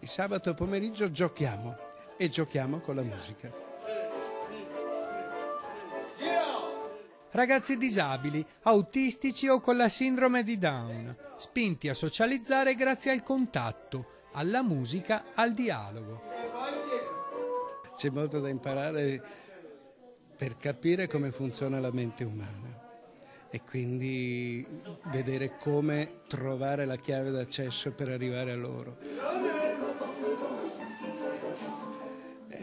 Il sabato pomeriggio giochiamo e giochiamo con la musica. Ragazzi disabili, autistici o con la sindrome di Down, spinti a socializzare grazie al contatto, alla musica, al dialogo. C'è molto da imparare per capire come funziona la mente umana e quindi vedere come trovare la chiave d'accesso per arrivare a loro.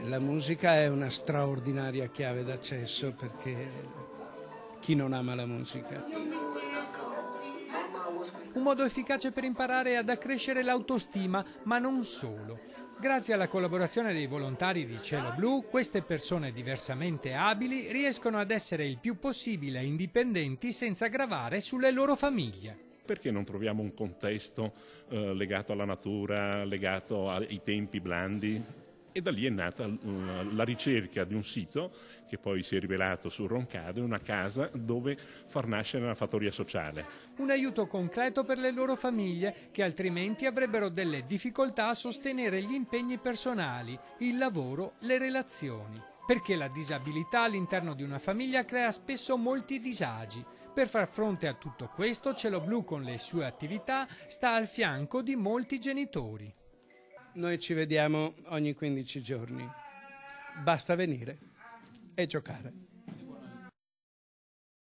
La musica è una straordinaria chiave d'accesso perché chi non ama la musica? Un modo efficace per imparare ad accrescere l'autostima, ma non solo. Grazie alla collaborazione dei volontari di Cielo Blu, queste persone diversamente abili riescono ad essere il più possibile indipendenti senza gravare sulle loro famiglie. Perché non troviamo un contesto legato alla natura, legato ai tempi blandi? E da lì è nata la ricerca di un sito che poi si è rivelato su Roncade, una casa dove far nascere una fattoria sociale. Un aiuto concreto per le loro famiglie che altrimenti avrebbero delle difficoltà a sostenere gli impegni personali, il lavoro, le relazioni. Perché la disabilità all'interno di una famiglia crea spesso molti disagi. Per far fronte a tutto questo, Cielo Blu con le sue attività sta al fianco di molti genitori. Noi ci vediamo ogni 15 giorni. Basta venire e giocare.